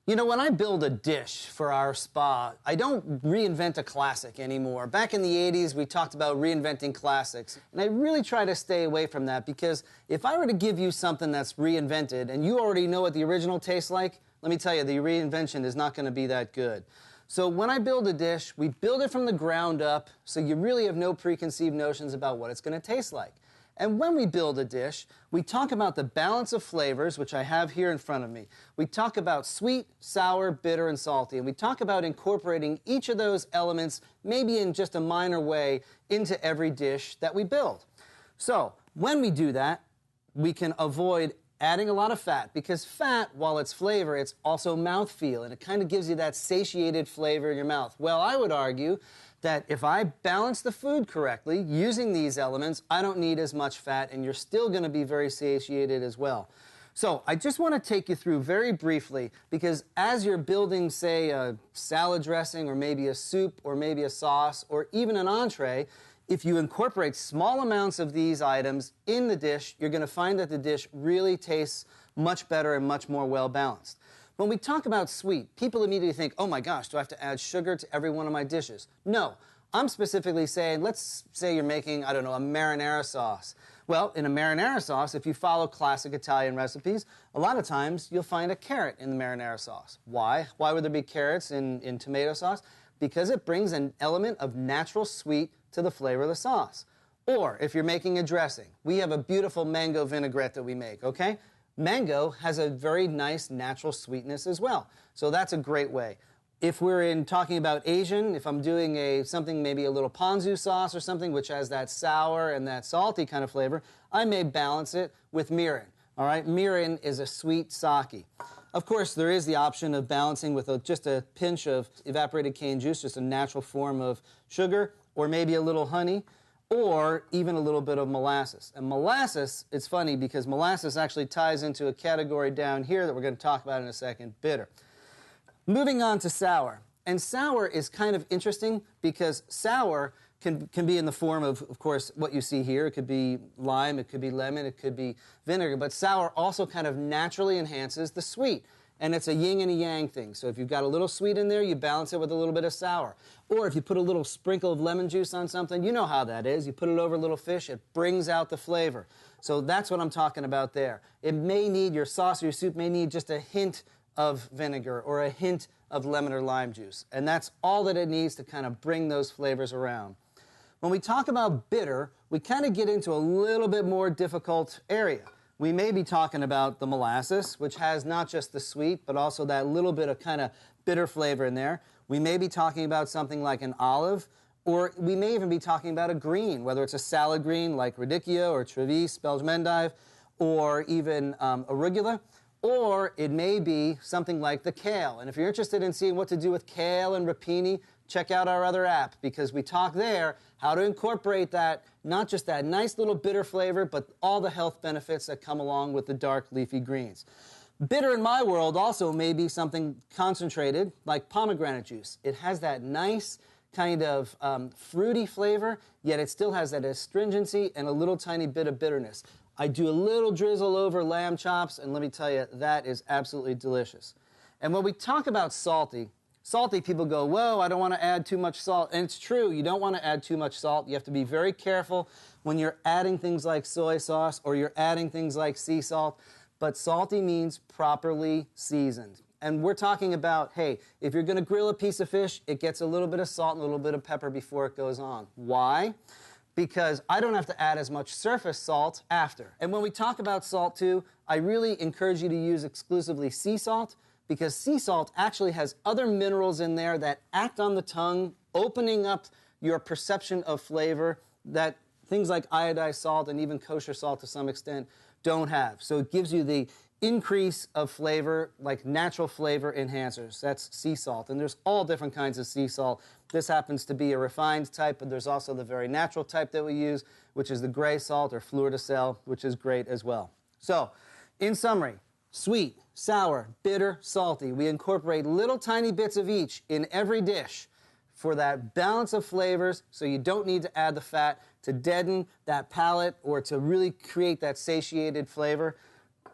You know, when I build a dish for our spa, I don't reinvent a classic anymore. Back in the 80s, we talked about reinventing classics, and I really try to stay away from that because if I were to give you something that's reinvented and you already know what the original tastes like, let me tell you, the reinvention is not going to be that good. So when I build a dish, we build it from the ground up, so you really have no preconceived notions about what it's going to taste like. And when we build a dish, we talk about the balance of flavors, which I have here in front of me. We talk about sweet, sour, bitter, and salty. And we talk about incorporating each of those elements, maybe in just a minor way, into every dish that we build. So when we do that, we can avoid adding a lot of fat, because fat, while it's flavor, it's also mouthfeel, and it kind of gives you that satiated flavor in your mouth. Well, I would argue that if I balance the food correctly using these elements, I don't need as much fat, and you're still going to be very satiated as well. So I just want to take you through very briefly, because as you're building, say, a salad dressing or maybe a soup or maybe a sauce or even an entree, if you incorporate small amounts of these items in the dish, you're going to find that the dish really tastes much better and much more well-balanced. When we talk about sweet, people immediately think, oh my gosh, do I have to add sugar to every one of my dishes? No, I'm specifically saying, let's say you're making, I don't know, a marinara sauce. Well, in a marinara sauce, if you follow classic Italian recipes, a lot of times you'll find a carrot in the marinara sauce. Why? Why would there be carrots in tomato sauce? Because it brings an element of natural sweet to the flavor of the sauce. Or if you're making a dressing, we have a beautiful mango vinaigrette that we make, okay? Mango has a very nice natural sweetness as well. So that's a great way. If we're talking about Asian, if I'm doing something, maybe a little ponzu sauce or something which has that sour and that salty kind of flavor, I may balance it with mirin. All right, mirin is a sweet sake. Of course, there is the option of balancing with just a pinch of evaporated cane juice, just a natural form of sugar, or maybe a little honey, or even a little bit of molasses. And molasses, it's funny because molasses actually ties into a category down here that we're going to talk about in a second, bitter. Moving on to sour. And sour is kind of interesting because sour can be in the form of course, what you see here. It could be lime, it could be lemon, it could be vinegar, but sour also kind of naturally enhances the sweet. And it's a yin and a yang thing. So if you've got a little sweet in there, you balance it with a little bit of sour. Or if you put a little sprinkle of lemon juice on something, you know how that is. You put it over a little fish, it brings out the flavor. So that's what I'm talking about there. It may need, your sauce or your soup may need just a hint of vinegar or a hint of lemon or lime juice. And that's all that it needs to kind of bring those flavors around. When we talk about bitter, we kind of get into a little bit more difficult area. We may be talking about the molasses, which has not just the sweet, but also that little bit of kind of bitter flavor in there. We may be talking about something like an olive, or we may even be talking about a green, whether it's a salad green like radicchio or trevis, Belgian endive, or even arugula, or it may be something like the kale. And if you're interested in seeing what to do with kale and rapini, check out our other app, because we talk there how to incorporate that, not just that nice little bitter flavor, but all the health benefits that come along with the dark leafy greens. Bitter in my world also may be something concentrated like pomegranate juice. It has that nice kind of fruity flavor, yet it still has that astringency and a little tiny bit of bitterness. I do a little drizzle over lamb chops, and let me tell you, that is absolutely delicious. And when we talk about salty, people go, whoa, I don't want to add too much salt. And it's true, you don't want to add too much salt. You have to be very careful when you're adding things like soy sauce or you're adding things like sea salt. But salty means properly seasoned. And we're talking about, hey, if you're going to grill a piece of fish, it gets a little bit of salt and a little bit of pepper before it goes on. Why? Because I don't have to add as much surface salt after. And when we talk about salt too, I really encourage you to use exclusively sea salt, because sea salt actually has other minerals in there that act on the tongue, opening up your perception of flavor that things like iodized salt and even kosher salt to some extent don't have. So it gives you the increase of flavor, like natural flavor enhancers. That's sea salt. And there's all different kinds of sea salt. This happens to be a refined type, but there's also the very natural type that we use, which is the gray salt or fleur de sel, which is great as well. So, in summary, sweet, sour, bitter, salty. We incorporate little tiny bits of each in every dish for that balance of flavors, so you don't need to add the fat to deaden that palate or to really create that satiated flavor.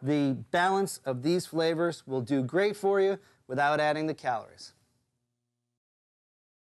The balance of these flavors will do great for you. without adding the calories.